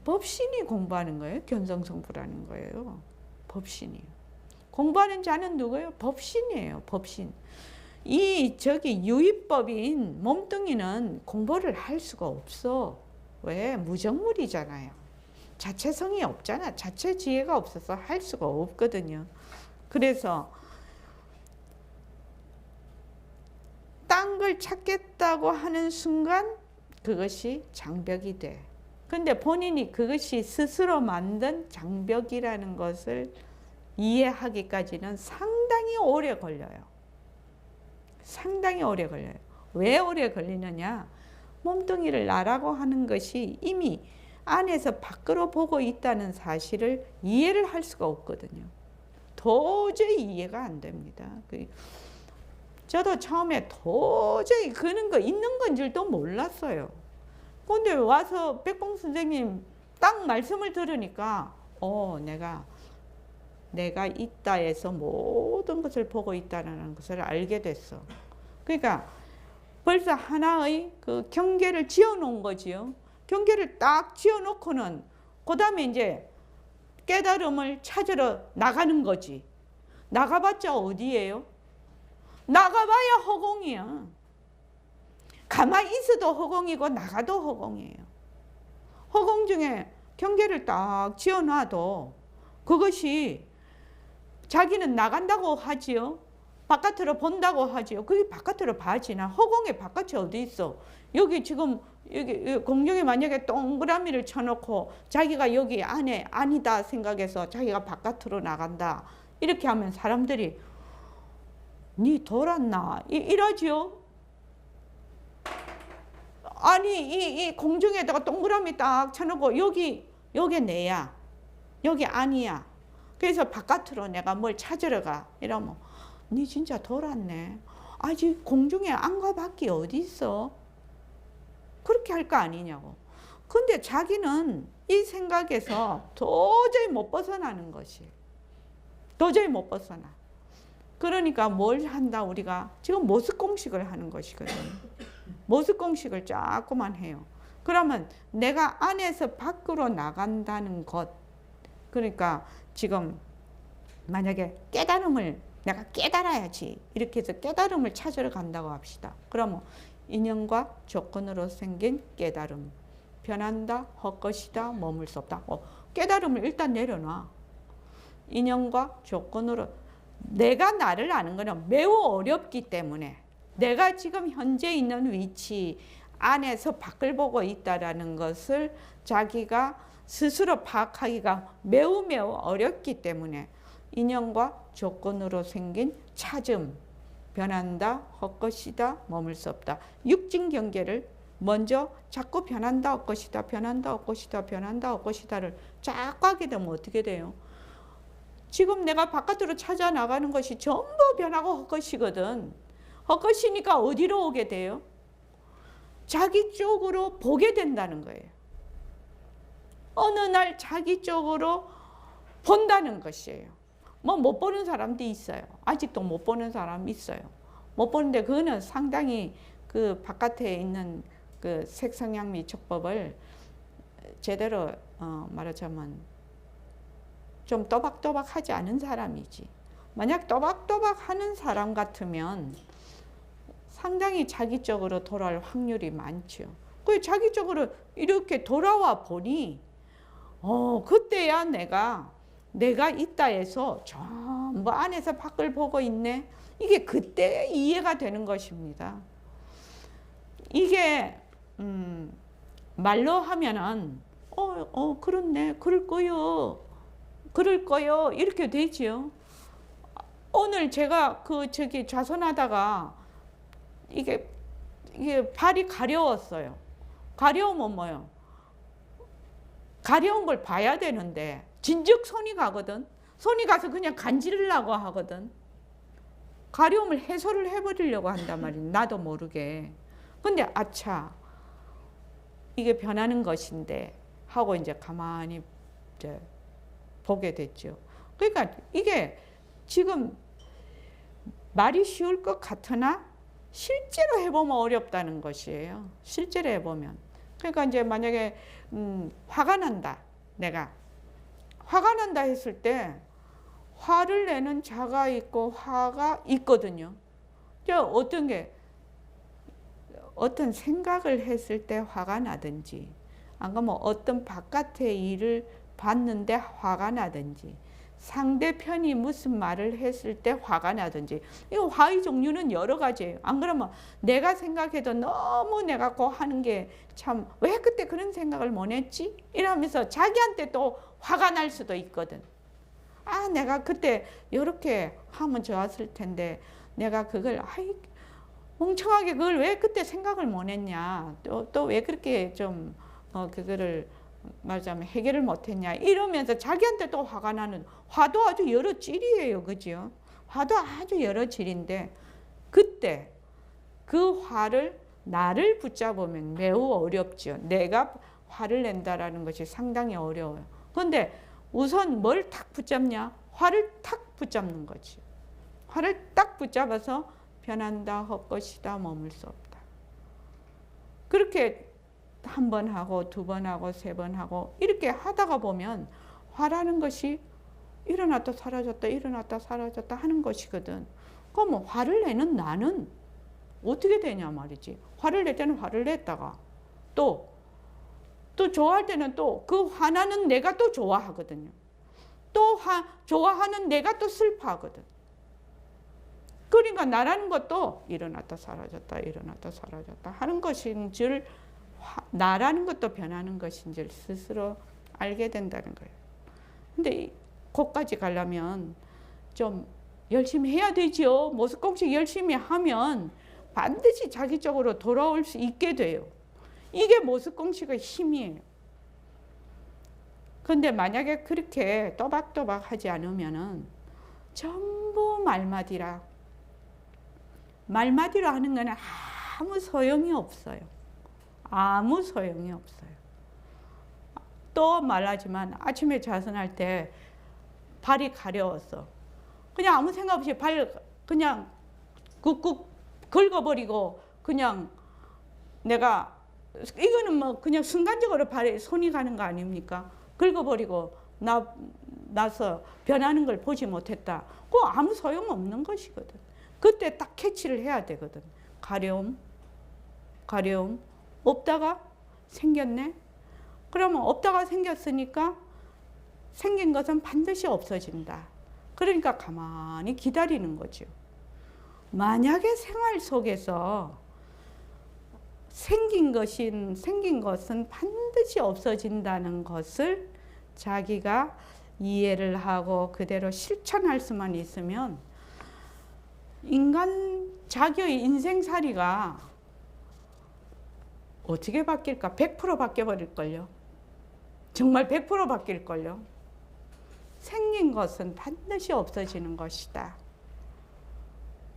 법신이 공부하는 거예요. 견성성불하는 거예요. 법신이요. 공부하는 자는 누구예요? 법신이에요. 법신. 유의법인 몸뚱이는 공부를 할 수가 없어. 왜? 무정물이잖아요. 자체성이 없잖아. 자체 지혜가 없어서 할 수가 없거든요. 그래서 딴 걸 찾겠다고 하는 순간 그것이 장벽이 돼. 근데 본인이 그것이 스스로 만든 장벽이라는 것을 이해하기까지는 상당히 오래 걸려요. 상당히 오래 걸려요. 왜 오래 걸리느냐? 몸뚱이를 나라고 하는 것이 이미 안에서 밖으로 보고 있다는 사실을 이해를 할 수가 없거든요. 도저히 이해가 안 됩니다. 저도 처음에 도저히 그런 거 있는 건 줄도 몰랐어요. 근데 와서 백봉 선생님 딱 말씀을 들으니까 내가 있다에서 모든 것을 보고 있다는 것을 알게 됐어. 그러니까 벌써 하나의 그 경계를 지어 놓은 거지요. 경계를 딱 지어 놓고는 그 다음에 이제 깨달음을 찾으러 나가는 거지. 나가봤자 어디예요? 나가봐야 허공이야. 가만히 있어도 허공이고 나가도 허공이에요. 허공 중에 경계를 딱 지어놔도 그것이 자기는 나간다고 하지요. 바깥으로 본다고 하지요. 그게 바깥으로 봐지나? 허공에 바깥이 어디 있어? 여기 지금 여기 공중에 만약에 동그라미를 쳐놓고 자기가 여기 안에 아니다 생각해서 자기가 바깥으로 나간다. 이렇게 하면 사람들이 니 돌았나? 이러지요. 아니 이 공중에다가 동그라미 딱 쳐놓고 여기 내야. 여기 아니야. 그래서 바깥으로 내가 뭘 찾으러 가. 이러면 니 진짜 돌았네. 아직 공중에 안 가봤기 어디 있어? 그렇게 할 거 아니냐고. 근데 자기는 이 생각에서 도저히 못 벗어나는 것이. 도저히 못 벗어나. 그러니까 뭘 한다 우리가? 지금 모습 공식을 하는 것이거든요. 모습 공식을 자꾸만 해요. 그러면 내가 안에서 밖으로 나간다는 것. 그러니까 지금 만약에 깨달음을 내가 깨달아야지 이렇게 해서 깨달음을 찾으러 간다고 합시다. 그러면 인연과 조건으로 생긴 깨달음. 변한다, 헛것이다, 머물 수 없다. 깨달음을 일단 내려놔. 인연과 조건으로 내가 나를 아는 거는 매우 어렵기 때문에 내가 지금 현재 있는 위치 안에서 밖을 보고 있다라는 것을 자기가 스스로 파악하기가 매우 어렵기 때문에 인연과 조건으로 생긴 찾음, 변한다, 헛것이다, 머물 수 없다. 육진 경계를 먼저 자꾸 변한다, 헛것이다, 변한다, 헛것이다, 변한다, 헛것이다를 자꾸 하게 되면 어떻게 돼요? 지금 내가 바깥으로 찾아 나가는 것이 전부 변하고 헛것이거든. 헛것이니까 어디로 오게 돼요? 자기 쪽으로 보게 된다는 거예요. 어느 날 자기 쪽으로 본다는 것이에요. 뭐 못 보는 사람도 있어요. 아직도 못 보는 사람 있어요. 못 보는데 그거는 상당히 그 바깥에 있는 그 색성향 미촉법을 제대로 말하자면 좀 또박또박 하지 않은 사람이지. 만약 또박또박 하는 사람 같으면 상당히 자기 쪽으로 돌아올 확률이 많죠. 그 자기 쪽으로 이렇게 돌아와 보니 그때야 내가 있다 해서 전부 안에서 밖을 보고 있네. 이게 그때 이해가 되는 것입니다. 이게 말로 하면은 그렇네, 그럴 거요 이렇게 되지요. 오늘 제가 좌선하다가 이게 발이 가려웠어요. 가려우면 뭐요? 가려운 걸 봐야 되는데 진즉 손이 가거든. 손이 가서 그냥 간지르려고 하거든. 가려움을 해소를 해버리려고 한단 말이야. 나도 모르게. 근데 아차, 이게 변하는 것인데 하고 이제 가만히 이제 보게 됐죠. 그러니까 이게 지금 말이 쉬울 것 같으나 실제로 해보면 어렵다는 것이에요. 실제로 해보면. 그러니까 이제 만약에 화가 난다. 내가 화가 난다 했을 때 화를 내는 자가 있고 화가 있거든요. 어떤 생각을 했을 때 화가 나든지, 안 그러면 어떤 바깥의 일을 봤는데 화가 나든지, 상대편이 무슨 말을 했을 때 화가 나든지, 이 화의 종류는 여러 가지예요. 안 그러면 내가 생각해도 너무 내가 하는 게 참 왜 그때 그런 생각을 못 했지? 이러면서 자기한테 또 화가 날 수도 있거든. 아, 내가 그때 이렇게 하면 좋았을 텐데 내가 그걸 멍청하게 그걸 왜 그때 생각을 못 했냐, 또 왜 그렇게 좀 그거를 말하자면 해결을 못 했냐 이러면서 자기한테 또 화가 나는, 화도 아주 여러 질이에요. 그죠? 화도 아주 여러 질인데 그때 그 화를 나를 붙잡으면 매우 어렵죠. 내가 화를 낸다라는 것이 상당히 어려워요. 그런데 우선 뭘 탁 붙잡냐? 화를 탁 붙잡는 거지. 화를 딱 붙잡아서 변한다, 헛것이다, 머물 수 없다. 그렇게 한 번 하고 두 번 하고 세 번 하고 이렇게 하다가 보면 화라는 것이 일어났다 사라졌다 일어났다 사라졌다 하는 것이거든. 그럼 화를 내는 나는 어떻게 되냐 말이지. 화를 낼 때는 화를 냈다가 또 좋아할 때는 또 그 화나는 내가 또 좋아하거든요. 또 좋아하는 내가 또 슬퍼하거든. 그러니까 나라는 것도 일어났다 사라졌다 일어났다 사라졌다 하는 것인 줄, 나라는 것도 변하는 것인 줄 스스로 알게 된다는 거예요. 근데 거기까지 가려면 좀 열심히 해야 되죠. 모습공식 열심히 하면 반드시 자기 쪽으로 돌아올 수 있게 돼요. 이게 모습공식의 힘이에요. 근데 만약에 그렇게 또박또박 하지 않으면은 전부 말마디로 하는 거는 아무 소용이 없어요. 아무 소용이 없어요. 또 말하지만 아침에 좌선할 때 발이 가려웠어. 그냥 아무 생각 없이 발 그냥 꾹꾹 긁어버리고 그냥 내가 이거는 뭐 그냥 순간적으로 발에 손이 가는 거 아닙니까? 긁어버리고 나서 변하는 걸 보지 못했다. 그거 아무 소용없는 것이거든. 그때 딱 캐치를 해야 되거든. 가려움 없다가 생겼네. 그러면 없다가 생겼으니까 생긴 것은 반드시 없어진다. 그러니까 가만히 기다리는 거죠. 만약에 생활 속에서 생긴 것은 반드시 없어진다는 것을 자기가 이해를 하고 그대로 실천할 수만 있으면 인간 자기의 인생살이가 어떻게 바뀔까? 100% 바뀌어버릴걸요. 정말 100% 바뀔걸요. 생긴 것은 반드시 없어지는 것이다.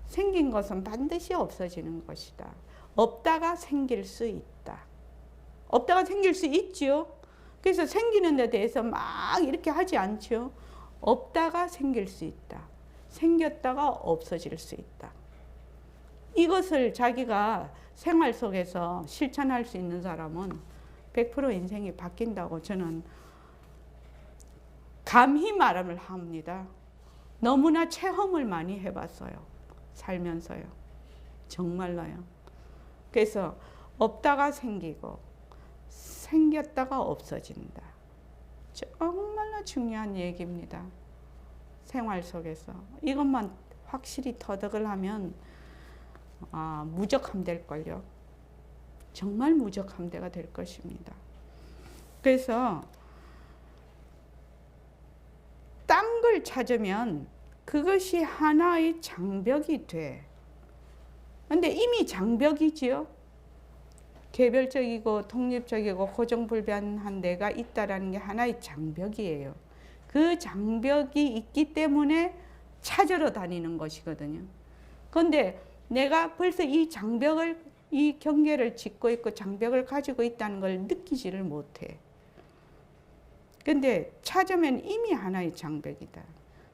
생긴 것은 반드시 없어지는 것이다. 없다가 생길 수 있다. 없다가 생길 수 있죠. 그래서 생기는 데 대해서 막 이렇게 하지 않죠. 없다가 생길 수 있다. 생겼다가 없어질 수 있다. 이것을 자기가 생활 속에서 실천할 수 있는 사람은 100% 인생이 바뀐다고 저는 감히 말을 합니다. 너무나 체험을 많이 해봤어요. 살면서요. 정말로요. 그래서 없다가 생기고 생겼다가 없어진다. 정말로 중요한 얘기입니다. 생활 속에서. 이것만 확실히 터득을 하면 무적함될걸요. 정말 무적함대가 될 것입니다. 그래서 딴 걸 찾으면 그것이 하나의 장벽이 돼. 근데 이미 장벽이지요. 개별적이고 독립적이고 고정불변한 내가 있다라는 게 하나의 장벽이에요. 그 장벽이 있기 때문에 찾으러 다니는 것이거든요. 그런데 내가 벌써 이 장벽을, 이 경계를 짓고 있고 장벽을 가지고 있다는 걸 느끼지를 못해. 근데 찾으면 이미 하나의 장벽이다.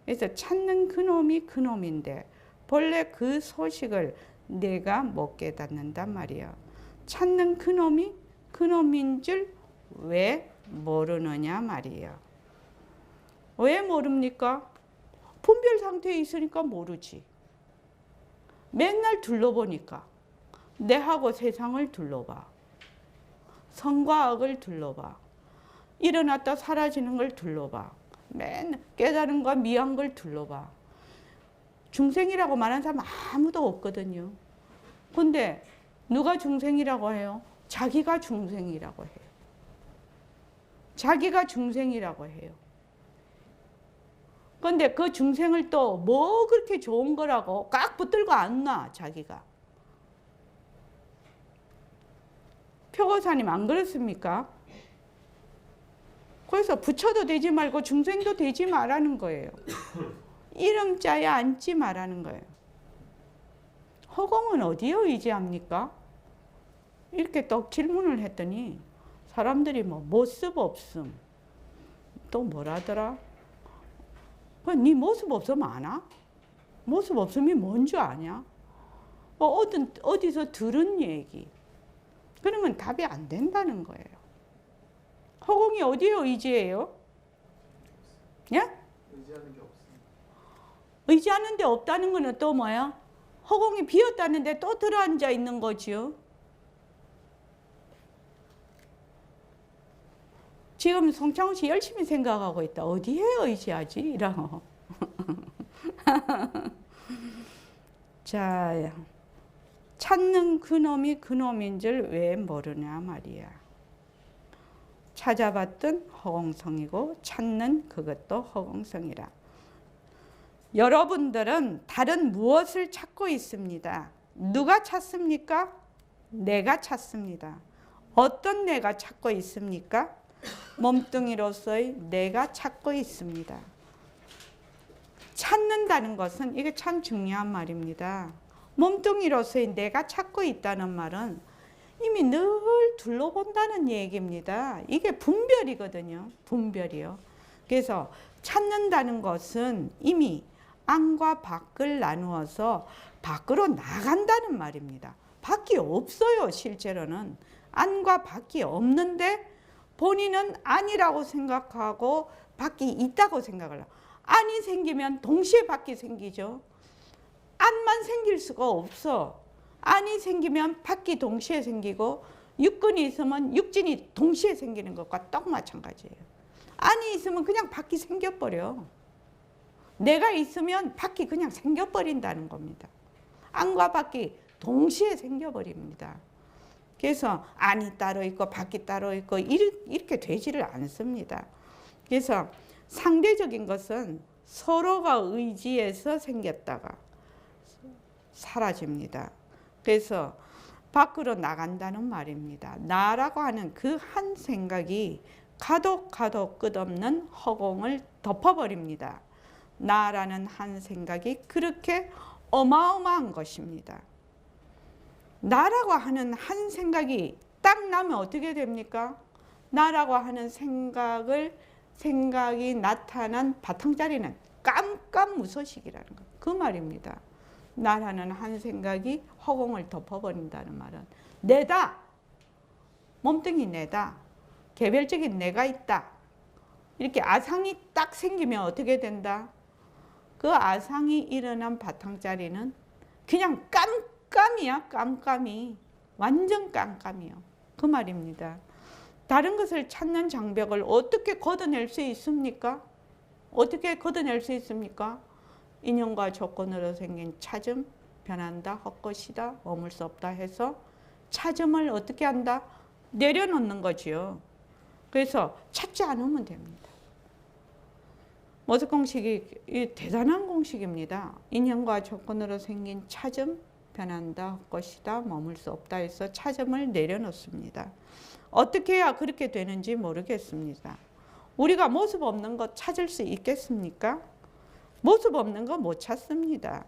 그래서 찾는 그놈이 그놈인데 본래 그 소식을 내가 못 깨닫는단 말이야. 찾는 그놈이 그놈인 줄 왜 모르느냐 말이야. 왜 모릅니까? 분별 상태에 있으니까 모르지. 맨날 둘러보니까. 내하고 세상을 둘러봐. 선과 악을 둘러봐. 일어났다 사라지는 걸 둘러봐. 맨날 깨달음과 미한 걸 둘러봐. 중생이라고 말하는 사람 아무도 없거든요. 근데 누가 중생이라고 해요? 자기가 중생이라고 해요. 자기가 중생이라고 해요. 근데 그 중생을 또 뭐 그렇게 좋은 거라고 깍 붙들고 안 놔, 자기가. 표고사님 안 그렇습니까? 그래서 부처도 되지 말고 중생도 되지 말라는 거예요. 이름자에 앉지 말라는 거예요. 허공은 어디에 의지합니까? 이렇게 또 질문을 했더니 사람들이 뭐 모습 없음, 또 뭐라더라? 네 모습 없으면 아나? 모습 없음이 뭔 줄 아냐? 어디서 들은 얘기. 그러면 답이 안 된다는 거예요. 허공이 어디에 의지해요? 예? 의지하는 게 없습니다. 의지하는 데 없다는 거는 또 뭐야? 허공이 비었다는데 또 들어앉아 있는 거지요. 지금 송창훈 씨 열심히 생각하고 있다. 어디에 의지하지? 이라고. 자, 찾는 그놈이 그놈인 줄 왜 모르냐 말이야. 찾아봤던 허공성이고 찾는 그것도 허공성이라. 여러분들은 다른 무엇을 찾고 있습니다. 누가 찾습니까? 내가 찾습니다. 어떤 내가 찾고 있습니까? 몸뚱이로서의 내가 찾고 있습니다. 찾는다는 것은 이게 참 중요한 말입니다. 몸뚱이로서의 내가 찾고 있다는 말은 이미 늘 둘러본다는 얘기입니다. 이게 분별이거든요. 분별이요. 그래서 찾는다는 것은 이미 안과 밖을 나누어서 밖으로 나간다는 말입니다. 밖이 없어요. 실제로는. 안과 밖이 없는데 본인은 아니라고 생각하고 밖이 있다고 생각을 해요. 안이 생기면 동시에 밖이 생기죠. 안만 생길 수가 없어. 안이 생기면 밖이 동시에 생기고 육근이 있으면 육진이 동시에 생기는 것과 똑 마찬가지예요. 안이 있으면 그냥 밖이 생겨버려. 내가 있으면 밖이 그냥 생겨버린다는 겁니다. 안과 밖이 동시에 생겨버립니다. 그래서 안이 따로 있고 밖이 따로 있고 이렇게 되지를 않습니다. 그래서 상대적인 것은 서로가 의지해서 생겼다가 사라집니다. 그래서 밖으로 나간다는 말입니다. 나라고 하는 그 한 생각이 가도 끝없는 허공을 덮어버립니다. 나라는 한 생각이 그렇게 어마어마한 것입니다. 나라고 하는 한 생각이 딱 나면 어떻게 됩니까? 나라고 하는 생각이 나타난 바탕자리는 깜깜무소식이라는 것. 그 말입니다. 나라는 한 생각이 허공을 덮어버린다는 말은 내다. 몸뚱이 내다. 개별적인 내가 있다. 이렇게 아상이 딱 생기면 어떻게 된다? 그 아상이 일어난 바탕자리는 그냥 깜깜이야. 깜깜이. 완전 깜깜이요. 그 말입니다. 다른 것을 찾는 장벽을 어떻게 걷어낼 수 있습니까? 어떻게 걷어낼 수 있습니까? 인연과 조건으로 생긴 차점, 변한다, 헛것이다, 머물 수 없다 해서 차점을 어떻게 한다? 내려놓는 거지요. 그래서 찾지 않으면 됩니다. 모습 공식이 대단한 공식입니다. 인연과 조건으로 생긴 차점, 변한다, 헛것이다, 머물 수 없다 해서 차점을 내려놓습니다. 어떻게 해야 그렇게 되는지 모르겠습니다. 우리가 모습 없는 것 찾을 수 있겠습니까? 모습 없는 거 못 찾습니다.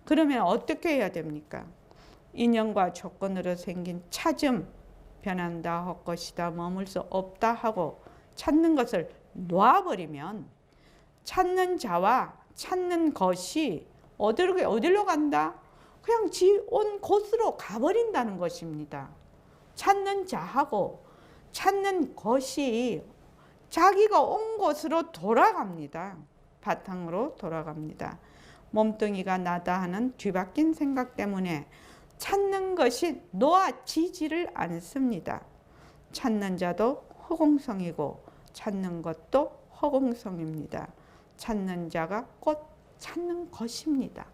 그러면 어떻게 해야 됩니까? 인연과 조건으로 생긴 차점, 변한다, 헛것이다, 머물 수 없다 하고 찾는 것을 놔버리면 찾는 자와 찾는 것이 어디로 간다? 그냥 지 온 곳으로 가버린다는 것입니다. 찾는 자하고 찾는 것이 자기가 온 곳으로 돌아갑니다. 바탕으로 돌아갑니다. 몸뚱이가 나다 하는 뒤바뀐 생각 때문에 찾는 것이 놓아지지를 않습니다. 찾는 자도 허공성이고 찾는 것도 허공성입니다. 찾는 자가 곧 찾는 것입니다.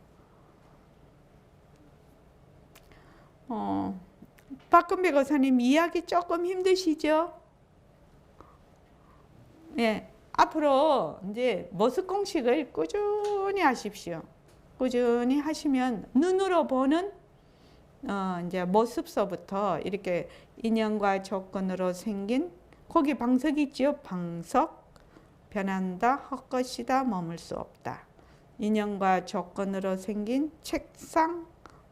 박근배 거사님 이야기 조금 힘드시죠? 예, 앞으로 이제 모습 공식을 꾸준히 하십시오. 꾸준히 하시면 눈으로 보는 이제 모습서부터 이렇게 인연과 조건으로 생긴 거기 방석이 있죠. 방석, 변한다, 헛것이다, 머물 수 없다. 인연과 조건으로 생긴 책상,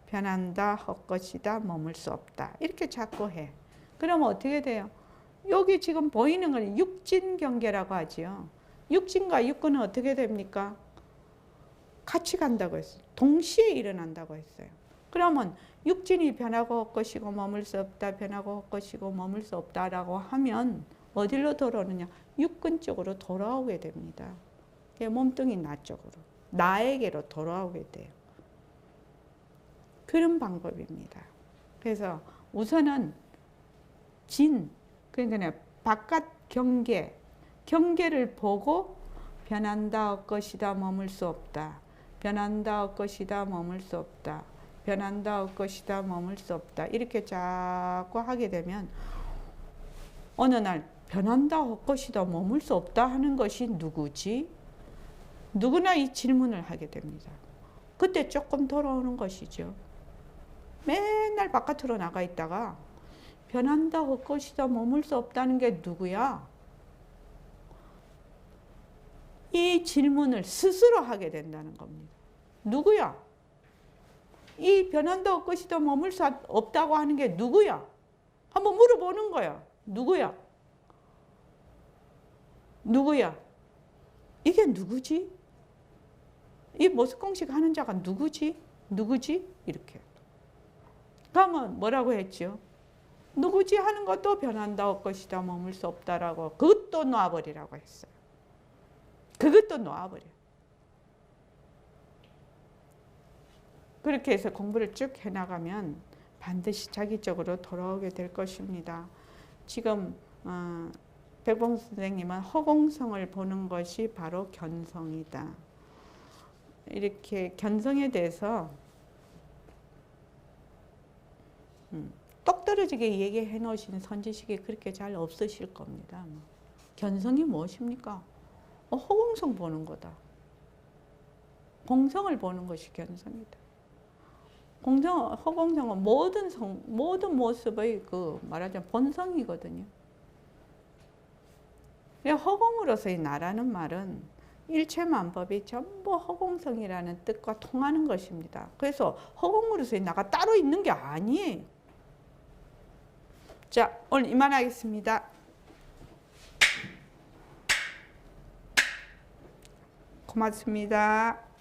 변한다, 헛것이다, 머물 수 없다. 이렇게 자꾸 해. 그러면 어떻게 돼요? 여기 지금 보이는 건 육진경계라고 하지요. 육진과 육근은 어떻게 됩니까? 같이 간다고 했어요. 동시에 일어난다고 했어요. 그러면 육진이 변하고 헛것이고 머물 수 없다, 변하고 헛것이고 머물 수 없다라고 하면 어디로 돌아오느냐? 육근 쪽으로 돌아오게 됩니다. 몸뚱이 나 쪽으로, 나에게로 돌아오게 돼요. 그런 방법입니다. 그래서 우선은 그러니까 바깥 경계를 보고 변한다, 헛것이다, 머물 수 없다. 변한다, 헛것이다, 머물 수 없다. 변한다, 헛것이다, 머물 수 없다. 이렇게 자꾸 하게 되면 어느 날 변한다, 헛것이다, 머물 수 없다 하는 것이 누구지? 누구나 이 질문을 하게 됩니다. 그때 조금 돌아오는 것이죠. 맨날 바깥으로 나가 있다가 변한다, 헛것이다, 머물 수 없다는 게 누구야? 이 질문을 스스로 하게 된다는 겁니다. 누구야? 이 변한다, 헛것이다, 머물 수 없다고 하는 게 누구야? 한번 물어보는 거야. 누구야? 누구야? 이게 누구지? 이 모습공식 하는 자가 누구지? 누구지? 이렇게. 그러면 뭐라고 했죠? 누구지 하는 것도 변한다, 헛것이다, 머물 수 없다라고 그것도 놔버리라고 했어요. 그것도 놔버려. 그렇게 해서 공부를 쭉 해나가면 반드시 자기 쪽으로 돌아오게 될 것입니다. 지금 백봉수 선생님은 허공성을 보는 것이 바로 견성이다. 이렇게 견성에 대해서 똑 떨어지게 얘기해 놓으신 선지식이 그렇게 잘 없으실 겁니다. 견성이 무엇입니까? 허공성 보는 거다. 공성을 보는 것이 견성이다. 허공성은 모든 모습의 말하자면 본성이거든요. 허공으로서의 나라는 말은 일체만법이 전부 허공성이라는 뜻과 통하는 것입니다. 그래서 허공으로서의 나가 따로 있는 게 아니에요. 자, 오늘 이만하겠습니다. 고맙습니다.